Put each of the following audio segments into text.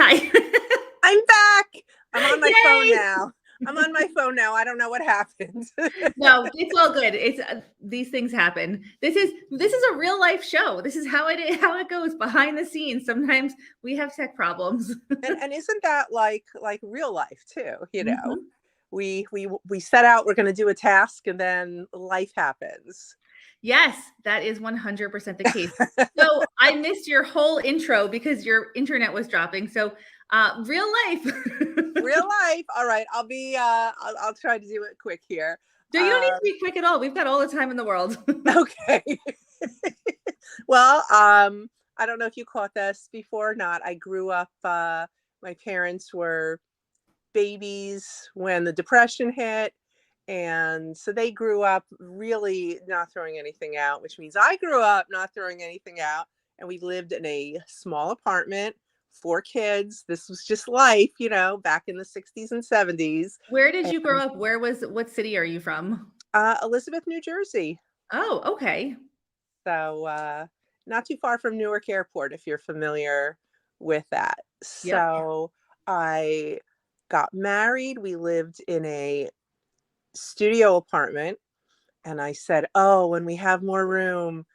Hi. I'm back. I'm on my phone Yay! now. I'm on my phone now. I don't know what happened. No, it's all good. It's these things happen. This is a real life show. This is how it goes behind the scenes. Sometimes we have tech problems. and isn't that like real life too? Mhm. We set out, we're going to do a task, and then life happens. Yes, that is 100% the case. So I missed your whole intro because your internet was dropping. So real life. Real life. All right, I'll try to do it quick here. So you don't need to be quick at all. We've got all the time in the world. Okay. Well, I don't know if you caught this before or not. I grew up, my parents were babies when the Depression hit. And so they grew up really not throwing anything out, which means I grew up not throwing anything out. And we lived in a small apartment, 4 kids. This was just life, back in the 60s and 70s. Where did you grow And up? What city are you from? Elizabeth, New Jersey. Oh, okay. So not too far from Newark Airport, if you're familiar with that. Yep. So I got married. We lived in a studio apartment. And I said, oh, when we have more room,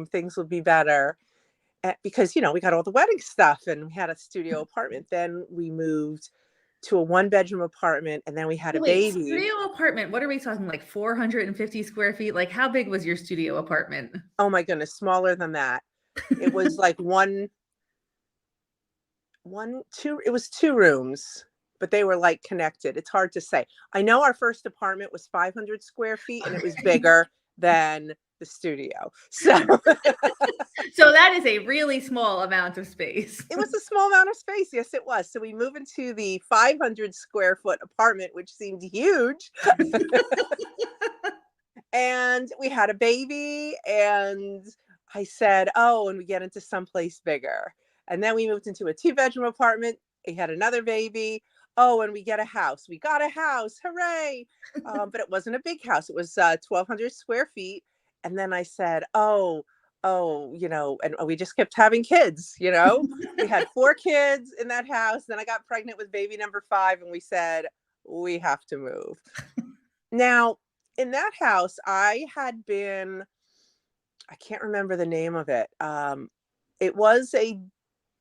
things will be better. Because, we got all the wedding stuff and we had a studio apartment. Then we moved to a 1-bedroom apartment, and then we had a Wait, baby. studio apartment, what are we talking, like 450 square feet? Like, how big was your studio apartment? Oh my goodness, smaller than that. It was like it was 2 rooms, but they were like connected. It's hard to say. I know our first apartment was 500 square feet and it was bigger than the studio. So So that is a really small amount of space. it was a small amount of space. Yes, it was. So we moved into the 500 square foot apartment, which seemed huge. And we had a baby, and I said, oh, and we get into someplace bigger. And then we moved into a 2-bedroom apartment. We had another baby. Oh, and we get a house. We got a house. Hooray. But it wasn't a big house. It was 1,200 square feet. And then I said, and we just kept having kids. We had 4 kids in that house. Then I got pregnant with baby number 5, and we said, we have to move. Now, in that house, I can't remember the name of it. It was a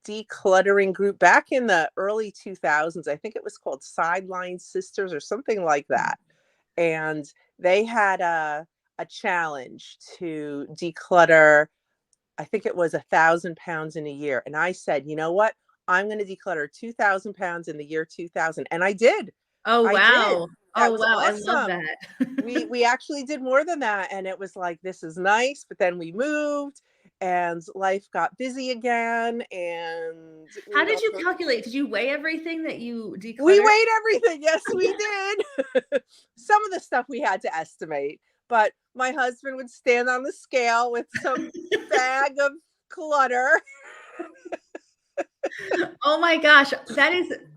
decluttering group back in the early 2000s. I think it was called Sideline Sisters or something like that. And they had a challenge to declutter. I think it was 1,000 pounds in a year. And I said, you know what? I'm going to declutter 2,000 pounds in the year 2000. And I did. Oh, I did. wow. That Oh, was wow. I love awesome. that. We actually did more than that, and it was like, this is nice. But then we moved, and life got busy again, and How we did you also calculate? Did you weigh everything that you we decluttered? weighed everything. Yes, we did. Some of the stuff we had to estimate, but my husband would stand on the scale with some bag of clutter. Oh my gosh,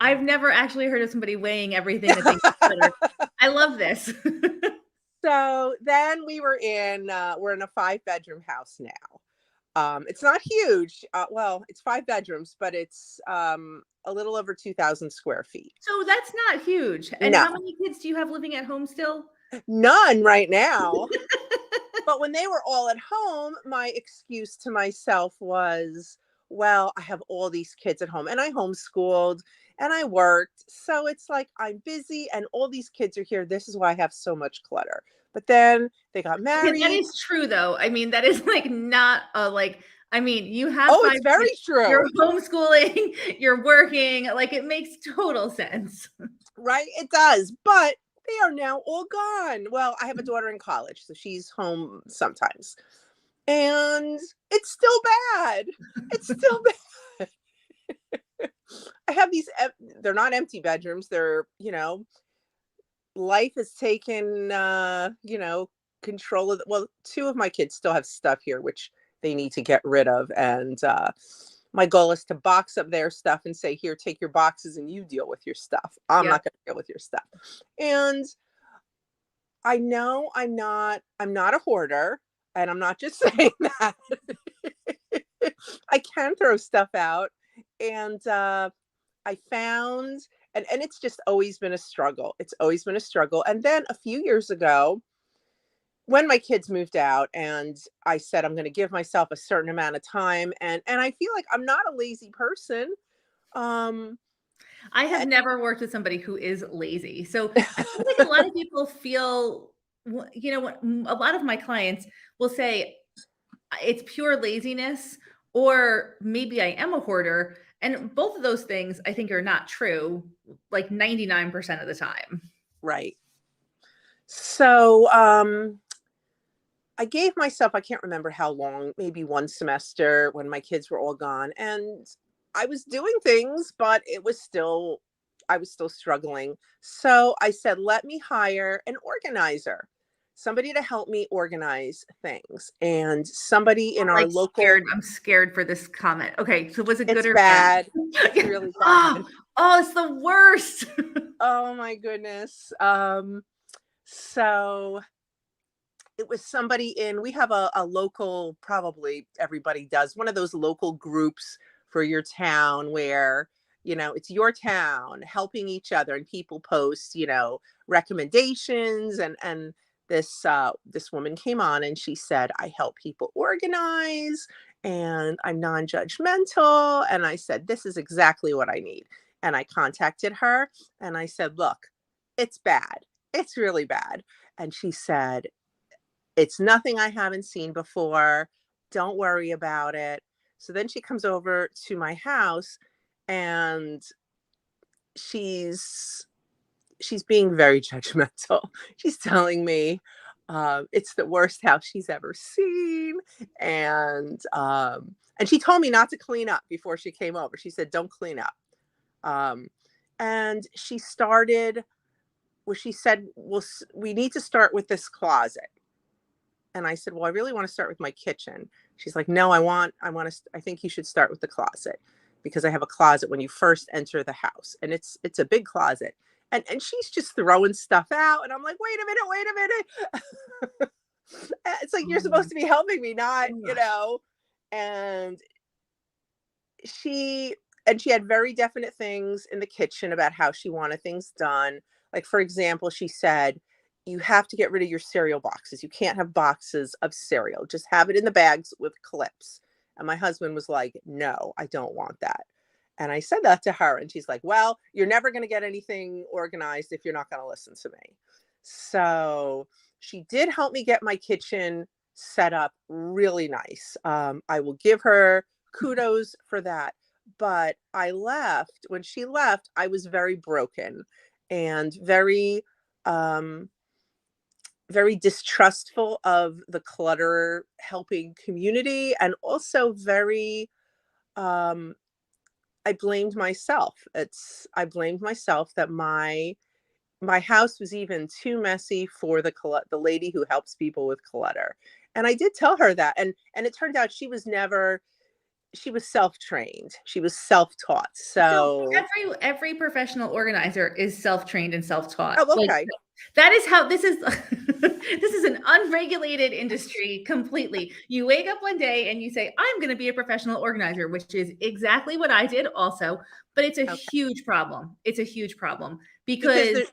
I've never actually heard of somebody weighing everything that they declutter. I love this. So then we're in a 5-bedroom house now. It's not huge. Well, it's 5 bedrooms, but it's a little over 2,000 square feet. So that's not huge. And No, how many kids do you have living at home still? none right now. But when they were all at home, my excuse to myself was, well, I have all these kids at home, and I homeschooled and I worked. So it's like I'm busy and all these kids are here. This is why I have so much clutter. But then they got Okay, that married. is true though. I mean, that is like not a you have Oh, 5 it's very kids, you're true. homeschooling, you're working, like it makes total sense. Right? It does. But they are now all gone. Well, I have a daughter in college, so she's home sometimes. And it's still bad. It's still bad. I have they're not empty bedrooms. They're, life has taken, control of, well, 2 of my kids still have stuff here, which they need to get rid of. And my goal is to box up their stuff and say, here, take your boxes and you deal with your stuff. I'm Yep. not going to deal with your stuff. And I know I'm not a hoarder, and I'm not just saying that. I can throw stuff out And I found, and it's just always been a struggle. It's always been a struggle. And then a few years ago, when my kids moved out and I said I'm going to give myself a certain amount of time, and I feel like I'm not a lazy person. Um I have never worked with somebody who is lazy. So I feel like a lot of people feel, a lot of my clients will say it's pure laziness, or maybe I am a hoarder. And both of those things I think are not true, like 99% of the time. right. So I gave myself, I can't remember how long, maybe one semester when my kids were all gone. And I was doing things, but I was still struggling. So I said, let me hire an organizer, somebody to help me organize things. And somebody in our Like local, scared. I'm scared for this comment. Okay. So was it good it's or bad? bad. It's really bad. Oh, oh, it's the worst. Oh my goodness. So it was somebody in, we have a local, probably everybody does, one of those local groups for your town where, it's your town helping each other, and people post, recommendations. And this woman came on and she said, I help people organize and I'm non-judgmental. And I said, this is exactly what I need. And I contacted her and I said, look, it's bad. It's really bad. And she said, it's nothing I haven't seen before. Don't worry about it. So then she comes over to my house and she's being very judgmental. She's telling me it's the worst house she's ever seen. And she told me not to clean up before she came over. She said, don't clean up. And she started where she said, well, we need to start with this closet. And I said, well, I really want to start with my kitchen. She's like, no, I think you should start with the closet, because I have a closet when you first enter the house, and it's a big closet. And she's just throwing stuff out. And I'm like, wait a minute. It's like, you're supposed to be helping me, not, and she, she had very definite things in the kitchen about how she wanted things done. Like, for example, she said, you have to get rid of your cereal boxes. You can't have boxes of cereal. Just have it in the bags with clips. And my husband was like, no, I don't want that. And I said that to her. And she's like, well, you're never going to get anything organized if you're not going to listen to me. So she did help me get my kitchen set up really nice. I will give her kudos for that. But when she left, I was very broken and very, very distrustful of the clutter helping community, and also very, I blamed myself. I blamed myself that my house was even too messy for the lady who helps people with clutter. And I did tell her that, and it turned out she was self-trained. She was self-taught. So So, every professional organizer is self-trained and self-taught. oh, Like, okay. that is how this is. This is an unregulated industry completely. You wake up one day and you say, I'm going to be a professional organizer, which is exactly what I did also. But it's a Okay. huge problem. It's a huge problem Because because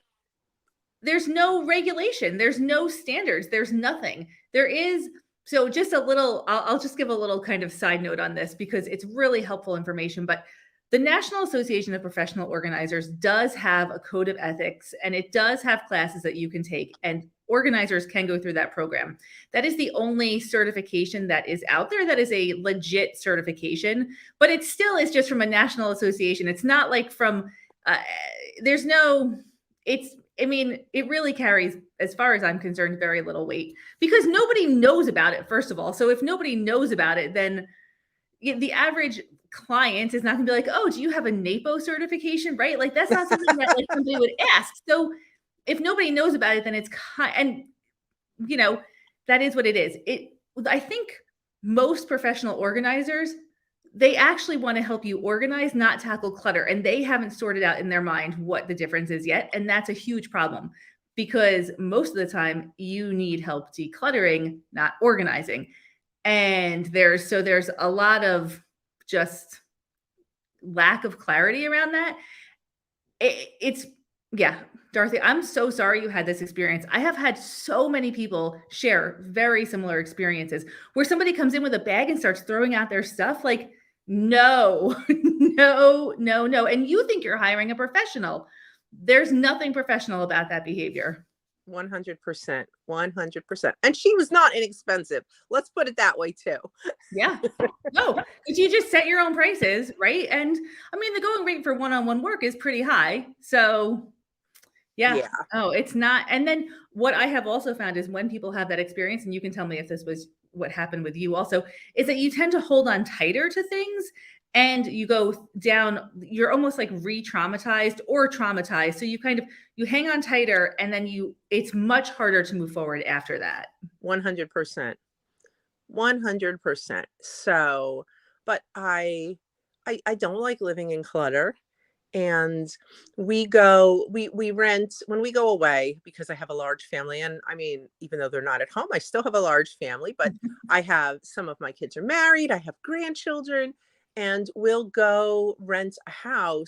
there's no regulation. There's no standards. There's nothing. There is. So just a little, I'll just give a little kind of side note on this because it's really helpful information. But the National Association of Professional Organizers does have a code of ethics, and it does have classes that you can take, and organizers can go through that program. That is the only certification that is out there that is a legit certification, but it still is just from a national association. It's not like from, there's no, I mean, it really carries, as far as I'm concerned, very little weight because nobody knows about it, first of all. So if nobody knows about it, then the average client is not going to be like, oh, do you have a NAPO certification? Right? Like, that's not something that like somebody would ask. So if nobody knows about it, then it's and that is what it is. I think most professional organizers, they actually want to help you organize, not tackle clutter. And they haven't sorted out in their mind what the difference is yet. And that's a huge problem because most of the time you need help decluttering, not organizing. And there's a lot of just lack of clarity around that, it's yeah, Dorothy, I'm so sorry you had this experience. I have had so many people share very similar experiences where somebody comes in with a bag and starts throwing out their stuff like, no, no, no, no. And you think you're hiring a professional. There's nothing professional about that behavior. 100%. 100%. And she was not inexpensive. Let's put it that way too. Yeah. No, because you just set your own prices, right? And I mean, the going rate for one-on-one work is pretty high. So yeah. Yeah. Oh, it's not. And then what I have also found is when people have that experience, and you can tell me if this was what happened with you also, is that you tend to hold on tighter to things and you go down, you're almost like re-traumatized or traumatized. So you hang on tighter and then it's much harder to move forward after that. 100%. 100%. So, but I don't like living in clutter. And we rent when we go away because I have a large family. And I mean, even though they're not at home, I still have a large family, but I have some of my kids are married, I have grandchildren, and we'll go rent a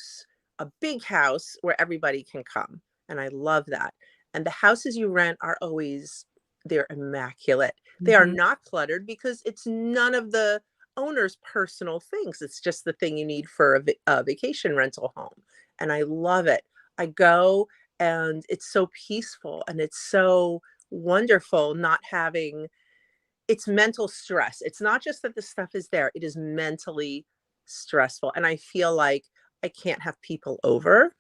big house where everybody can come. And I love that. And the houses you rent are always, they're immaculate. They are Mhm. not cluttered because it's none of the owner's personal things. It's just the thing you need for a vacation rental home. And I love it. I go and it's so peaceful and it's so wonderful not having it's mental stress. It's not just that the stuff is there, it is mentally stressful. And I feel like I can't have people over.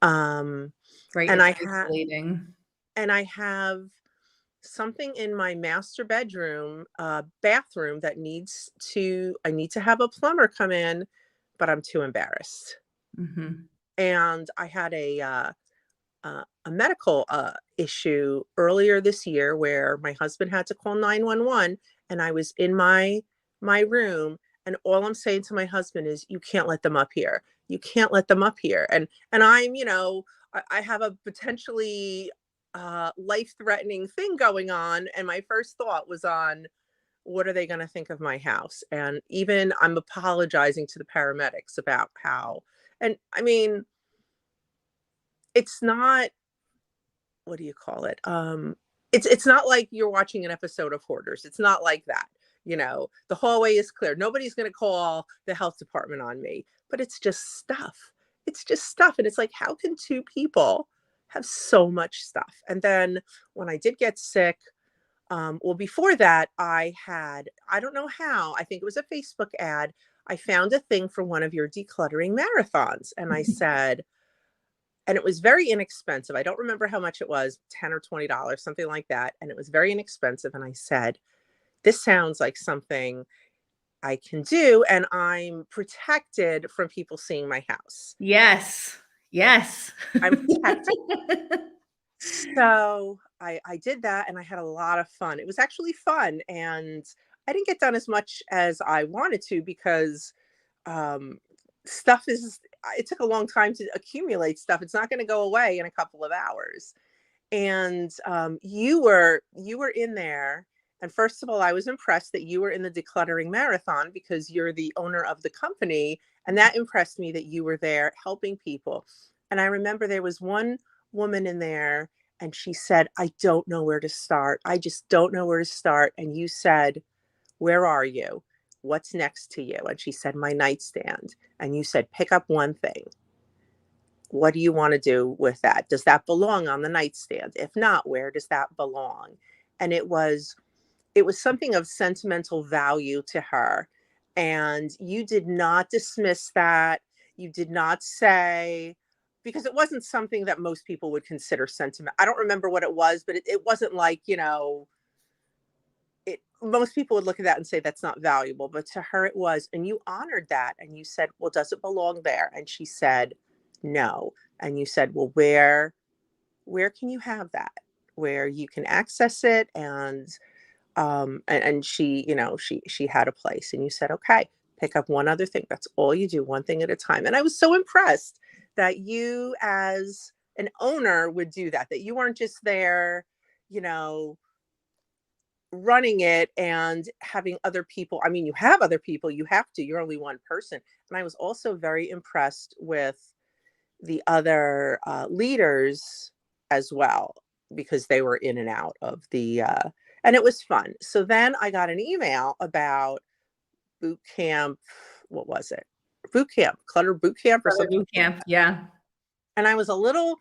Um, Right. and It's I have isolating. and I have something in my master bedroom, bathroom that I need to have a plumber come in, but I'm too embarrassed. Mhm. And I had a medical issue earlier this year where my husband had to call 911 and I was in my room and all I'm saying to my husband is you can't let them up here. You can't let them up here. And I'm, I have a potentially life-threatening thing going on and my first thought was on what are they going to think of my house? And even I'm apologizing to the paramedics about how and I mean it's not what do you call it? It's not like you're watching an episode of Hoarders. It's not like that. The hallway is clear. Nobody's going to call the health department on me, but it's just stuff. It's just stuff. And it's like, how can two people have so much stuff? And then when I did get sick, well, before that, I don't know how, I think it was a Facebook ad. I found a thing for one of your decluttering marathons. And I said, and it was very inexpensive. I don't remember how much it was, 10 or $20, something like that. And it was very inexpensive. And I said, this sounds like something I can do. And I'm protected from people seeing my house. Yes. Yes. I'm protected. So I did that and I had a lot of fun. It was actually fun. And I didn't get done as much as I wanted to because um, stuff is, it took a long time to accumulate stuff. It's not going to go away in a couple of hours. And you were in there. And first of all, I was impressed that you were in the decluttering marathon because you're the owner of the company. And that impressed me that you were there helping people. And I remember there was one woman in there and she said, I don't know where to start. I just don't know where to start. And you said, where are you? What's next to you? And she said, my nightstand. And you said, pick up one thing. What do you want to do with that? Does that belong on the nightstand? If not, where does that belong? And it was something of sentimental value to her. And you did not dismiss that. You did not say, because it wasn't something that most people would consider sentiment. I don't remember what it was, but it wasn't like, most people would look at that and say that's not valuable, but to her it was. And you honored that. And you said, well, does it belong there? And she said, no. And you said, well, where can you have that? Where you can access it and she she had a place and you said okay, pick up one other thing. That's all you do, one thing at a time. And I was so impressed that you as an owner would do that you weren't just there you know running it and having other people. I mean, you have other people, you're only one person. And I was also very impressed with the other leaders as well, because they were in and out of and it was fun. So then I got an email about boot camp. What was it? Boot camp, Clutter boot camp or something. Boot camp, yeah. And I was a little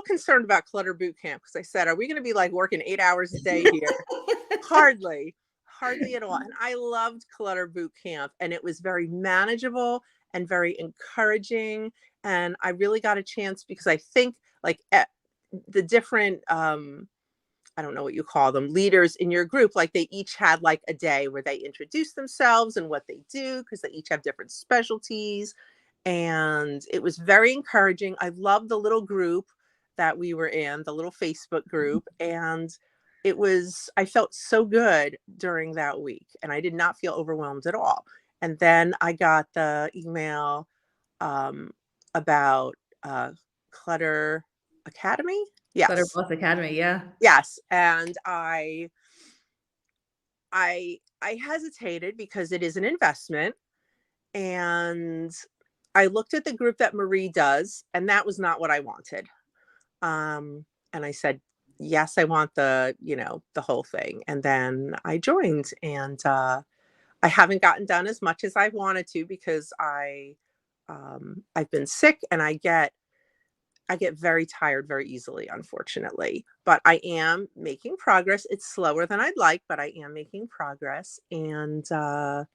concerned about Clutter boot camp, because I said, are we going to be like working 8 hours a day here? Hardly at all. And I loved Clutter boot camp, and it was very manageable and very encouraging. And I really got a chance, because I think like the different, I don't know what you call them, leaders in your group, like they each had like a day where they introduce themselves and what they do, because they each have different specialties. And it was very encouraging. I loved the little group that we were in, the little Facebook group. And I felt so good during that week, and I did not feel overwhelmed at all. And then I got the email about Clutter Academy. Yes. Clutter Plus Academy, yeah. Yes. And I hesitated, because it is an investment. And I looked at the group that Marie does, and that was not what I wanted. And I said, yes, I want the whole thing. And then I joined, and I haven't gotten done as much as I wanted to, because I've been sick, and I get very tired very easily, unfortunately. But I am making progress. It's slower than I'd like, but I am making progress. And I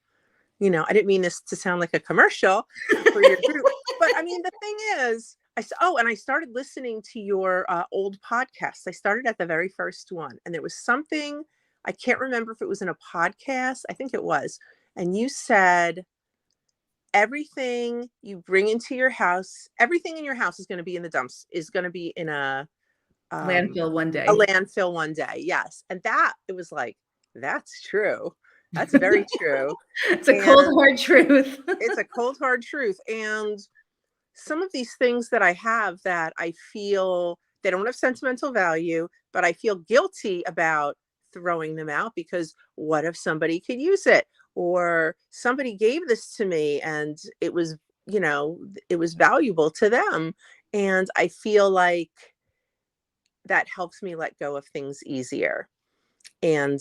didn't mean this to sound like a commercial for your group, but I mean, the thing is, and I started listening to your old podcasts. I started at the very first one, and there was something, I can't remember if it was in a podcast. I think it was. And you said, everything you bring into your house, everything in your house is going to be in the dumps, is going to be in a landfill one day. A landfill one day. Yes. And it was like, that's true. That's very true. It's a cold, hard truth. It's a cold, hard truth. And some of these things that I have that I feel they don't have sentimental value, but I feel guilty about throwing them out, because what if somebody could use it? Or somebody gave this to me and it was valuable to them. And I feel like that helps me let go of things easier. And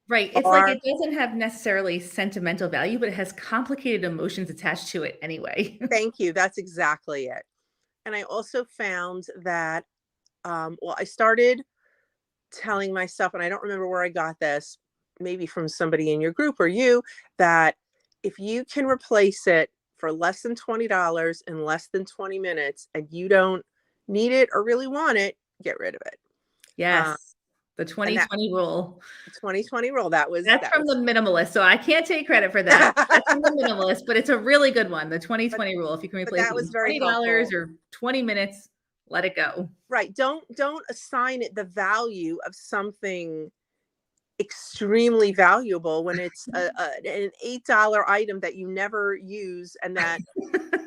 right. It's like it doesn't have necessarily sentimental value, but it has complicated emotions attached to it anyway. Thank you. That's exactly it. And I also found that, I started telling myself, and I don't remember where I got this, maybe from somebody in your group or you, that if you can replace it for less than $20 in less than 20 minutes, and you don't need it or really want it, get rid of it. Yes. The 2020 rule. The 2020 rule. That's from the minimalist. So I can't take credit for that. That's from the minimalist, but it's a really good one. The 2020 rule. If you can replace it with $20 or 20 minutes, let it go. Right. Don't assign it the value of something extremely valuable when it's an $8 item that you never use and that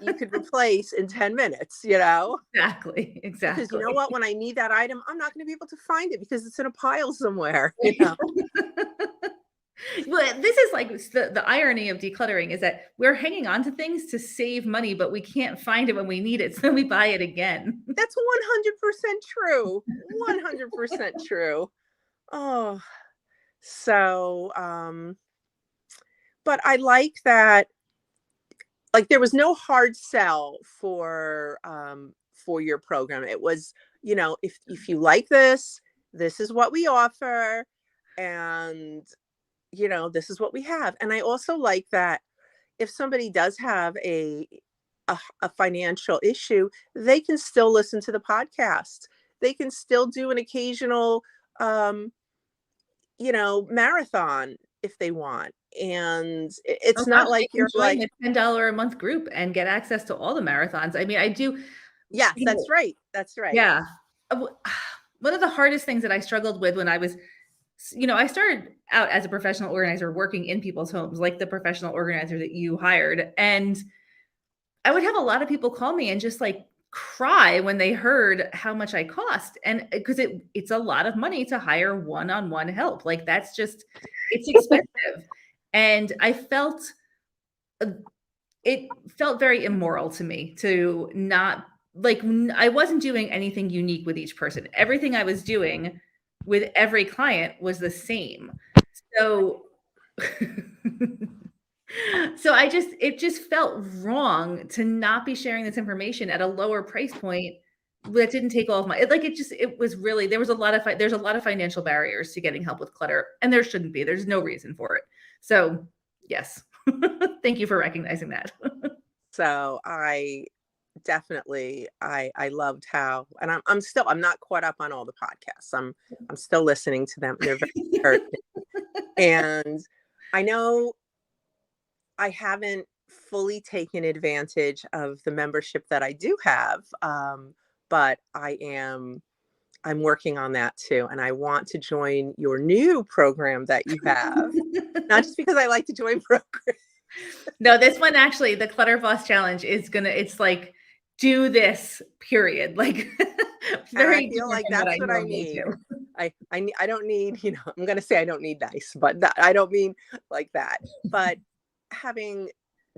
you could replace in 10 minutes, Exactly. Because you know what, when I need that item, I'm not going to be able to find it because it's in a pile somewhere, Well, this is like the irony of decluttering is that we're hanging on to things to save money, but we can't find it when we need it. So we buy it again. That's 100% true. 100% true. Oh, so, but I like that, like there was no hard sell for your program. It was, if you like this is what we offer, and this is what we have. And I also like that if somebody does have a financial issue, they can still listen to the podcast. They can still do an occasional marathon if they want. And it's not like you're like a $10 a month group and get access to all the marathons. I mean, I do. Yes, that's right. That's right. Yeah. One of the hardest things that I struggled with when I was, I started out as a professional organizer working in people's homes, like the professional organizer that you hired. And I would have a lot of people call me and just like cry when they heard how much I cost. And because it's a lot of money to hire one-on-one help. Like that's just it's expensive. And I felt uh, it felt very immoral to me to not I wasn't doing anything unique with each person. Everything I was doing with every client was the same. So so it just felt wrong to not be sharing this information at a lower price point that didn't take all of my it was really there was a lot of there's a lot of financial barriers to getting help with clutter, and there shouldn't be. There's no reason for it. So, yes. Thank you for recognizing that. So I definitely I loved how, and I'm not caught up on all the podcasts. I'm still listening to them. They're very encouraging. And I know I haven't fully taken advantage of the membership that I do have, but I'm working on that too, and I want to join your new program that you have, not just because I like to join programs. No, this one actually, the Clutter Boss Challenge is it's like, do this, period. Like, And I very feel different like than what I that's what I normally need. do. I don't need, I'm gonna say I don't need nice, but I don't mean like that. But having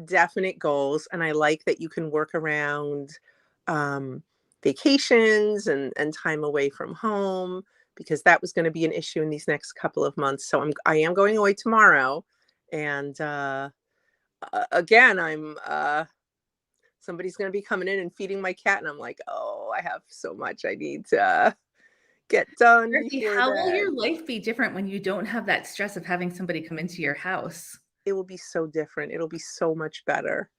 definite goals, and I like that you can work around um, vacations and time away from home, because that was going to be an issue in these next couple of months. So I am going away tomorrow, and again, somebody's going to be coming in and feeding my cat, and I'm like, oh, I have so much I need to get done Dorothy, before how will your then. life be different when you don't have that stress of having somebody come into your house? It will be so different. It'll be so much better.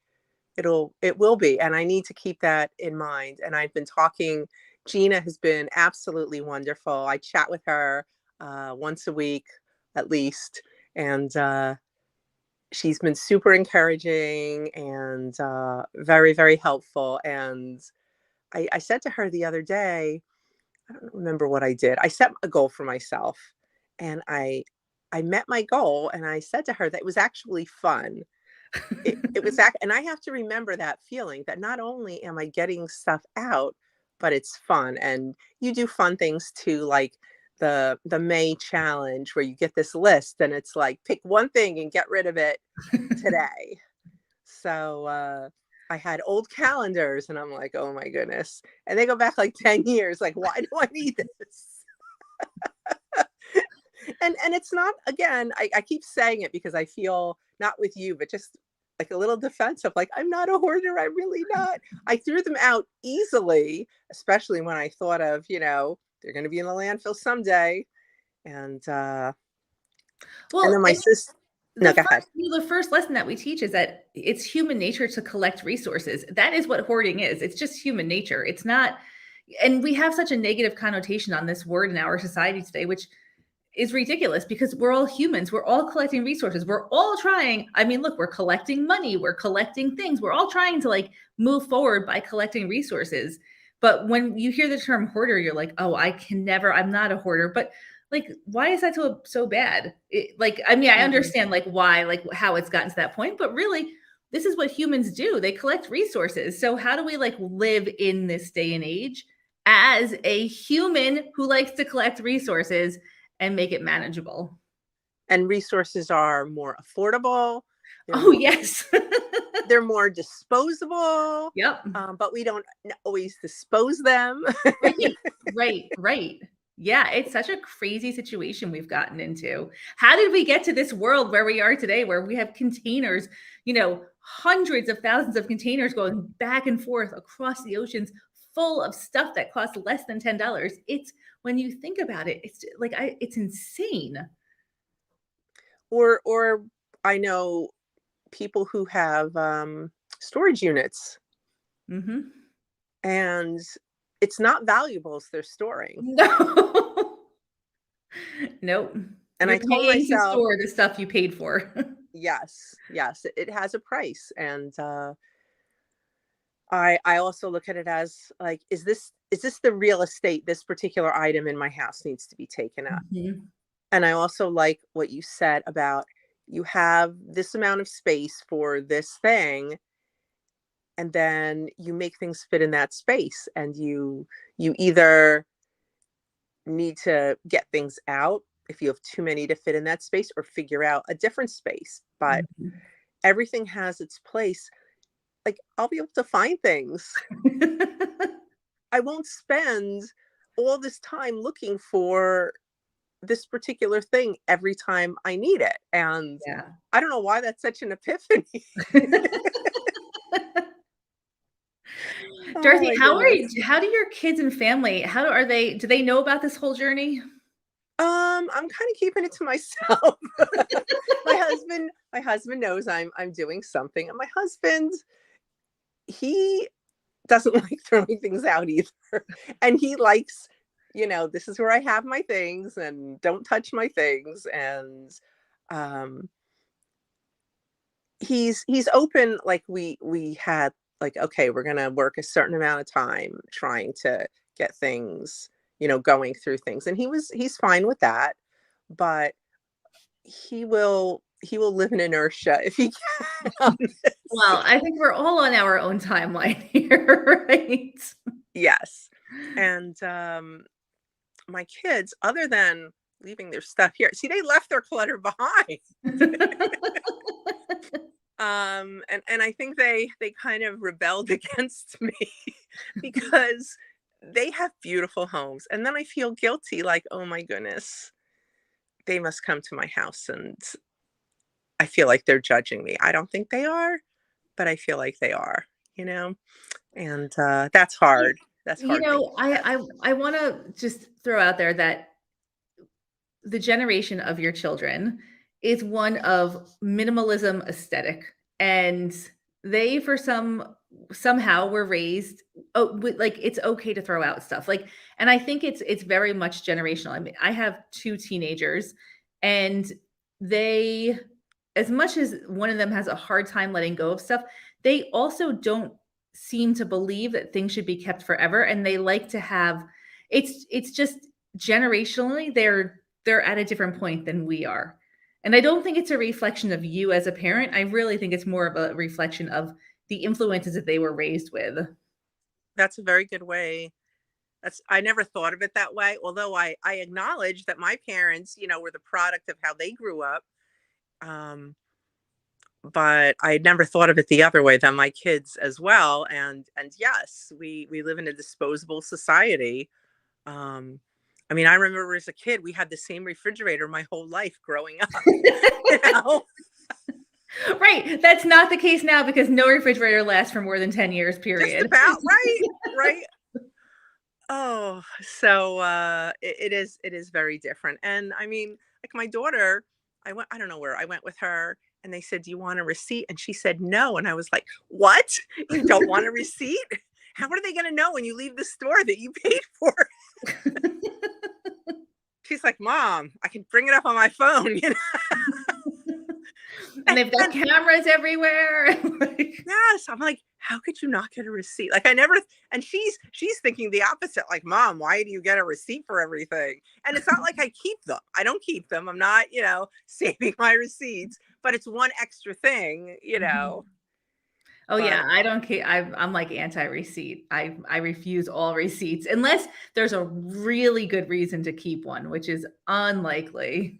It will be, and I need to keep that in mind. And I've been talking. Gina has been absolutely wonderful. I chat with her once a week at least, and she's been super encouraging and very, very helpful. And I said to her the other day, I don't remember what I did. I set a goal for myself, and I met my goal, and I said to her that it was actually fun. It was and I have to remember that feeling that not only am I getting stuff out, but it's fun. And you do fun things too, like the May challenge, where you get this list and it's like pick one thing and get rid of it today. So I had old calendars, and I'm like, oh my goodness. And they go back like 10 years. Like, why do I need this? And it's not, again, I keep saying it because I feel, not with you, but just like a little defensive, like, I'm not a hoarder. I'm really not. I threw them out easily, especially when I thought of, they're going to be in the landfill someday. And and then Well, my sister, no, go ahead. the first lesson that we teach is that it's human nature to collect resources. That is what hoarding is. It's just human nature. It's not, and we have such a negative connotation on this word in our society today, which is ridiculous because we're all humans. We're all collecting resources. We're all trying. I mean, look, we're collecting money. We're collecting things. We're all trying to move forward by collecting resources. But when you hear the term hoarder, you're like, oh, I'm not a hoarder. But why is that so bad? I mean, I Mhm. understand why, how it's gotten to that point, but really, this is what humans do. They collect resources. So how do we live in this day and age as a human who likes to collect resources and make it manageable? And resources are more affordable. They're Oh, more yes. they're more disposable, Yep. but we don't always dispose them. Right, right. Yeah, it's such a crazy situation we've gotten into. How did we get to this world where we are today, where we have containers, hundreds of thousands of containers going back and forth across the oceans full of stuff that costs less than $10? It's when you think about it, it's insane. Or I know people who have storage units, Mhm. and it's not valuables they're storing. No. Nope. And I You're told paying to myself, store the stuff you paid for. yes, yes, it has a price. And I also look at it as like, is this the real estate this particular item in my house needs to be taken up? Mhm. And I also like what you said about, you have this amount of space for this thing, and then you make things fit in that space, and you either need to get things out if you have too many to fit in that space, or figure out a different space. But Mhm. everything has its place. Like, I'll be able to find things. I won't spend all this time looking for this particular thing every time I need it. And Yeah. I don't know why that's such an epiphany. Oh Dorothy, my goodness. how do your kids and family, do they know about this whole journey? I'm kind of keeping it to myself. My husband knows I'm doing something, and my husband, he doesn't like throwing things out either. And he likes, this is where I have my things, and don't touch my things. And um he's open. Like, we had, like, okay, we're gonna work a certain amount of time trying to get things, going through things. And he's fine with that. But he will live in inertia if he can on this. Well, I think we're all on our own timeline here, right? Yes. And my kids, other than leaving their stuff here, see, they left their clutter behind. And I think they kind of rebelled against me because they have beautiful homes, and then I feel guilty, like, oh my goodness, they must come to my house, and I feel like they're judging me. I don't think they are, but I feel like they are, you know? And that's You hard. That's you hard thinking know, that. I wanna just throw out there that the generation of your children is one of minimalism aesthetic, and they, for somehow were raised, like, it's okay to throw out stuff, like, and I think it's very much generational. I mean, I have 2 teenagers, and they, as much as one of them has a hard time letting go of stuff, they also don't seem to believe that things should be kept forever, and they like to have, it's just generationally, they're at a different point than we are. And I don't think it's a reflection of you as a parent. I really think it's more of a reflection of the influences that they were raised with. That's a very good way. I never thought of it that way, although I acknowledge that my parents, were the product of how they grew up. Um, but I had never thought of it the other way, than my kids as well. And yes, we live in a disposable society. Um, I mean, I remember as a kid, we had the same refrigerator my whole life growing up. You know, Right. That's not the case now because no refrigerator lasts for more than 10 years, just period. about right, right. Oh, so it is very different. And I mean, like, my daughter, I don't know where I went with her, and they said, "Do you want a receipt?" And she said, "No." And I was like, "What? You don't want a receipt? How are they going to know when you leave the store that you paid for it?" She's like, "Mom, I can bring it up on my phone, you know." And they've got And cameras everywhere. Like, yes, I'm like, "How could you not get a receipt?" Like, I never. And she's thinking the opposite, like, "Mom, why do you get a receipt for everything?" And it's not like I keep them. I don't keep them. I'm not, saving my receipts, but it's one extra thing. mhm. Oh, But yeah, I don't care. I'm like anti-receipt. I refuse all receipts unless there's a really good reason to keep one, which is unlikely.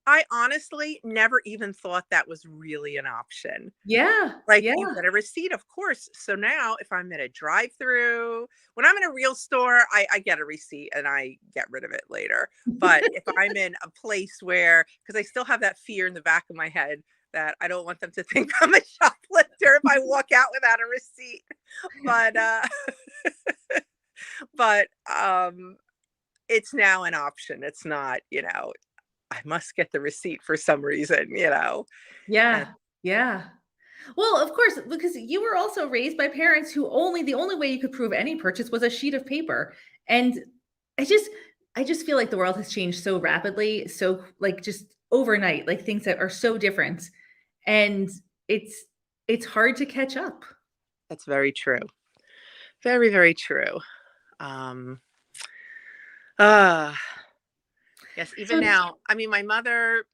I honestly never even thought that was really an option. Yeah, Like, yeah. you get a receipt, of course. So now if I'm in a drive-through, when I'm in a real store, I get a receipt and I get rid of it later. But if I'm in a place where, because I still have that fear in the back of my head that I don't want them to think I'm a shoplifter if I walk out without a receipt. But but it's now an option. It's not, I must get the receipt for some reason. And Yeah, yeah. Well, of course, because you were also raised by parents who the only way you could prove any purchase was a sheet of paper. And I just I just feel like the world has changed so rapidly, so, like, just overnight, like, things that are so different. And it's it's hard to catch up. that's very true. Very, very true. Um, ah, yes, even So now, I mean, my mother,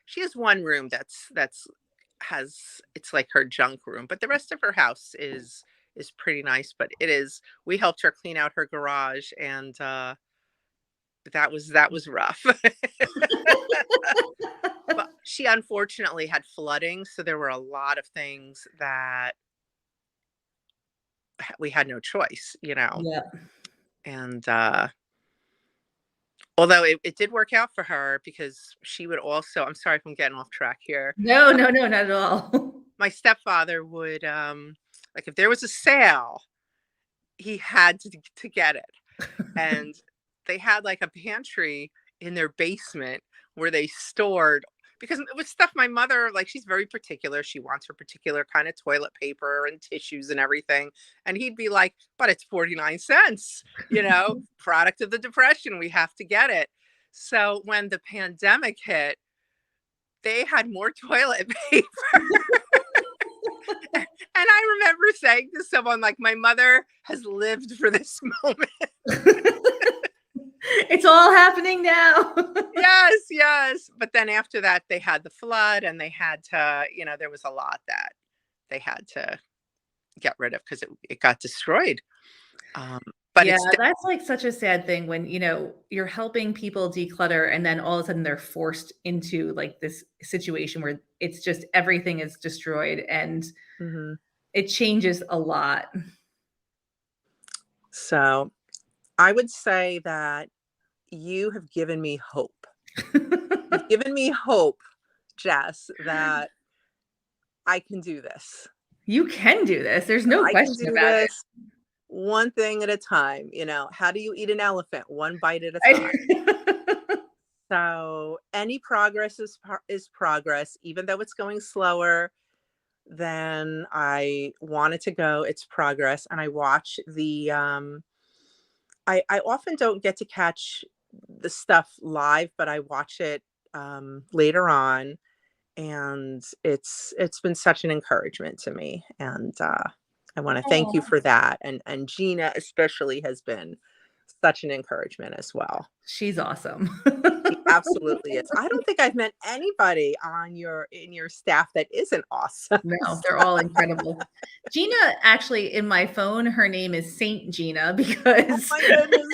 she has one room that's it's like her junk room, but the rest of her house is pretty nice. But we helped her clean out her garage, and that was rough. But she unfortunately had flooding, so there were a lot of things that we had no choice, Yeah. and although it did work out for her, because she would also, I'm sorry if I'm getting off track here. No, no, no, not at all. My stepfather would, like, if there was a sale, he had to get it. And they had like a pantry in their basement where they stored, because it was stuff my mother, like, she's very particular. She wants her particular kind of toilet paper and tissues and everything. And he'd be like, but it's 49 cents, product of the Depression. We have to get it. So when the pandemic hit, they had more toilet paper. And I remember saying to someone, like, my mother has lived for this moment. It's all happening now. Yes, yes. But then after that, they had the flood, and they had to, there was a lot that they had to get rid of because it got destroyed. Um, but Yeah, it's, that's like such a sad thing when, you're helping people declutter and then all of a sudden they're forced into like this situation where it's just everything is destroyed and Mhm. it changes a lot. So I would say that you have given me hope. You've given me hope, Jess, that I can do this. You can do this. There's no I can question do about this one thing at a time. How do you eat an elephant? One bite at a time. it. So any progress is progress, even though it's going slower than I want it to go. It's progress, and I watch the. I often don't get to catch the stuff live, but I watch it later on, and it's been such an encouragement to me, and I want to thank you Oh, for that. And Gina especially has been such an encouragement as well. she's awesome. She absolutely is. I don't think I've met anybody in your staff that isn't awesome. No, they're all incredible. Gina, actually, in my phone, her name is Saint Gina Oh because my goodness.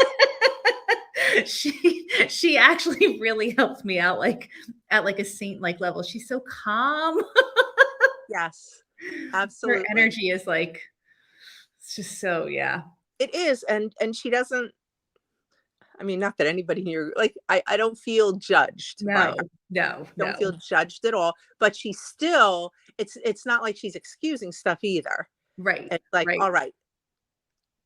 she actually really helped me out, like at like a saint like level. She's so calm. Yes, Her absolutely. energy is like it's just so yeah. It is, and she doesn't, I mean, not that anybody here, like, I don't feel judged by No, her. no, Don't feel no. judged at all, but she's still, it's not like she's excusing stuff either. Right, It's like, right. all right,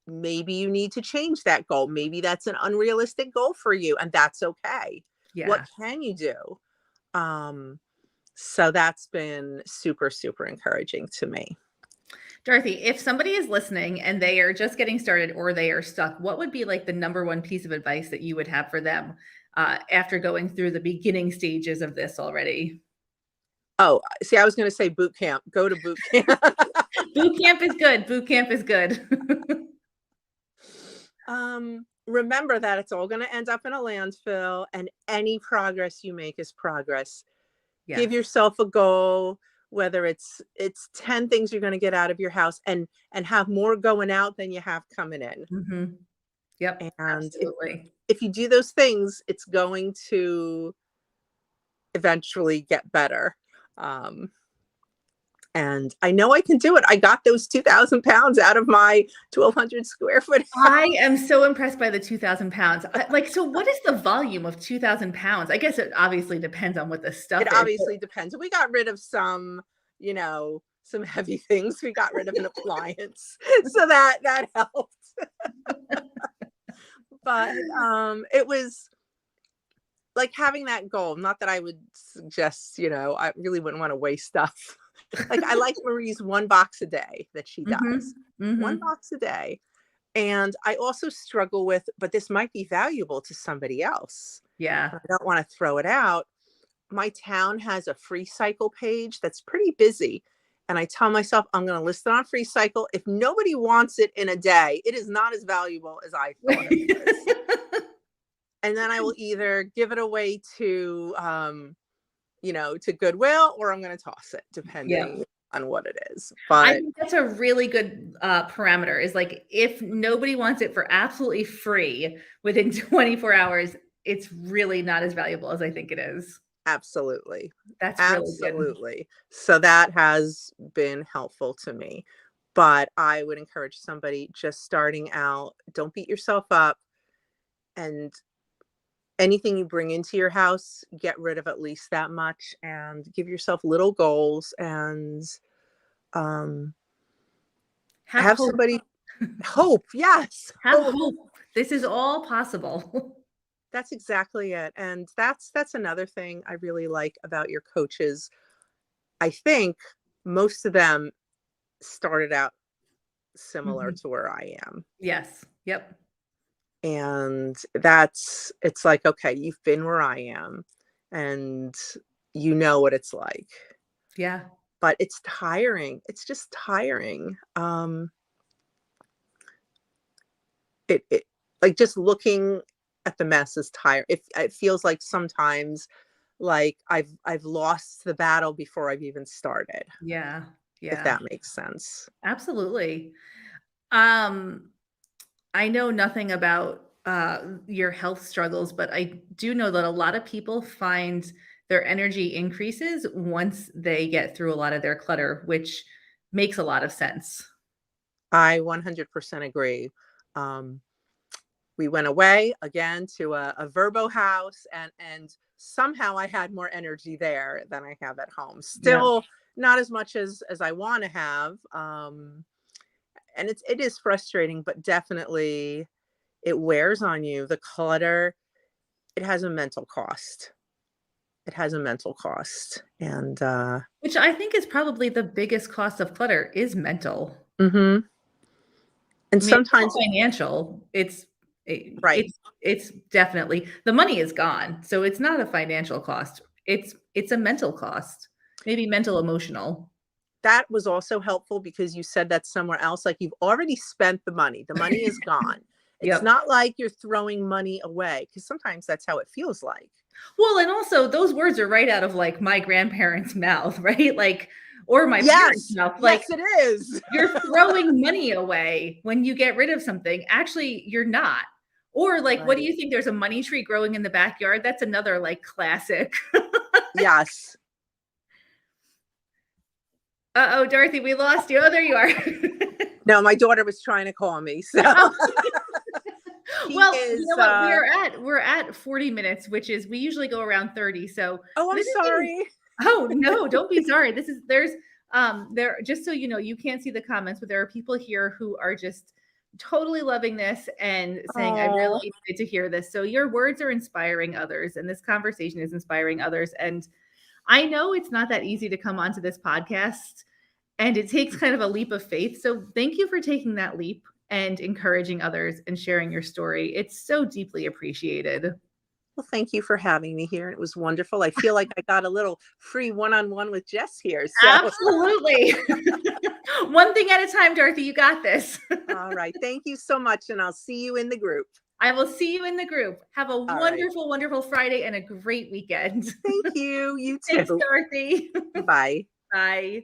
maybe you need to change that goal. Maybe that's an unrealistic goal for you, and that's okay. What Yeah. can you do? Um, so that's been super, super encouraging to me. Dorothy, if somebody is listening and they are just getting started or they are stuck, what would be like the number one piece of advice that you would have for them after going through the beginning stages of this already? Oh, see, I was going to say boot camp. Go to boot camp. Boot camp is good. Boot camp is good. Remember that it's all going to end up in a landfill, and any progress you make is progress. Give Yes. yourself a goal, whether it's 10 things you're going to get out of your house, and have more going out than you have coming in. Mhm. Yep, And absolutely. if you do those things, it's going to eventually get better. Um, and I know I can do it. I got those 2,000 pounds out of my 1,200 square foot I house. am so impressed by the 2,000 pounds. Like, so what is the volume of 2,000 pounds? I guess it obviously depends on what the It stuff is. obviously depends. We got rid of some heavy things. We got rid of an appliance. So that helped. But it was like having that goal. Not that I would suggest, I really wouldn't want to waste stuff. Like, I like Marie's one box a day that she does. Mhm, One mhm. box a day. And I also struggle with, but this might be valuable to somebody else. Yeah. I don't want to throw it out. My town has a free cycle page that's pretty busy. And I tell myself I'm going to list it on free cycle. If nobody wants it in a day, it is not as valuable as I thought it was. And then I will either give it away to to Goodwill, or I'm going to toss it, Yeah. depending on what it is. I But think that's a really good parameter, is like, if nobody wants it for absolutely free within 24 hours, it's really not as valuable as I think it is. absolutely, That's really good. absolutely. So that has been helpful to me. But I would encourage somebody just starting out, don't beat yourself up, and anything you bring into your house, get rid of at least that much, and give yourself little goals, and um, Have have hope. somebody hope. Yes, Have hope. hope. This is all possible. That's exactly it. And that's another thing I really like about your coaches. I think most of them started out similar Mhm. to where I am. Yes. Yep. And it's like, okay, you've been where I am, and you know what it's like. Yeah. But it's tiring. It's just tiring. It like, just looking at the mess is tiring. It feels like sometimes like I've lost the battle before I've even started, Yeah. if Yeah. that makes sense. Absolutely. Um, I know nothing about your health struggles, but I do know that a lot of people find their energy increases once they get through a lot of their clutter, which makes a lot of sense. I 100% agree. Um, we went away again to a Verbo house, and somehow I had more energy there than I have at home. Yeah. Still not as much as I want to have. And it is frustrating, but definitely it wears on you. The clutter, it has a mental cost. It has a mental cost. And Which I think is probably the biggest cost of clutter, is mental. mhm. And I mean, it's not sometimes, financial. right. It's definitely, the money is gone, so it's not a financial cost. It's a mental cost, maybe mental, emotional. That was also helpful because you said that somewhere else, like, you've already spent the money. The money is gone. It's Yep. not like you're throwing money away, because sometimes that's how it feels like. Well, and also those words are right out of, like, my grandparents' mouth, right? Like, or my parents' Yes. mouth. Like, Yes, it is. you're throwing money away when you get rid of something. Actually, you're not. Or, like, what do Right. you think? There's a money tree growing in the backyard? That's another, like, classic. Yes. Uh-oh, Dorothy, we lost you. Oh, there you are. No, my daughter was trying to call me, so Oh. she Well, you is, know what? We're at 40 minutes, which is, we usually go around 30. So "Oh, I'm this is getting, sorry." oh, no, don't be sorry. There, just so you know, you can't see the comments, but there are people here who are just totally loving this and saying, I Oh, really needed to hear this. So your words are inspiring others, and this conversation is inspiring others. And I know it's not that easy to come onto this podcast, and it takes kind of a leap of faith. So thank you for taking that leap and encouraging others and sharing your story. It's so deeply appreciated. well, thank you for having me here. It was wonderful. I feel like I got a little free one-on-one with Jess here, so Absolutely. One thing at a time, Dorothy. You got this. all right. Thank you so much, and I'll see you in the group. I will see you in the group. Have a All right. wonderful, wonderful Friday and a great weekend. Thank you. You Thanks, too. Dorothy. Bye. Bye.